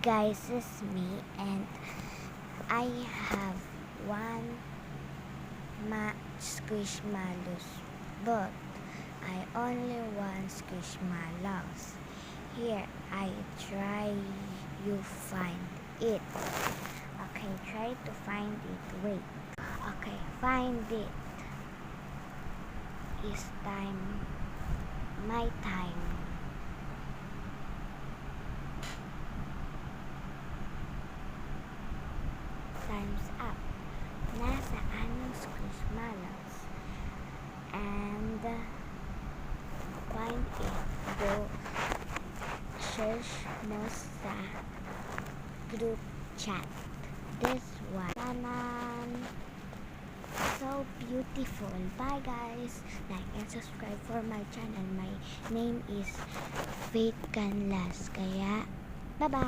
guys, it's me and I have one squishmallows, but I only want squishmallows. Here, I try you find it. Okay, try to find it. Wait. Okay, find it. It's time. My time. Time's up. Nasaan yung squishmallows? And find it. Go search mo sa group chat. This one. Tanan! So beautiful. Bye guys. Like and subscribe for my channel. My name is Faith Canlas. Kaya, bye bye.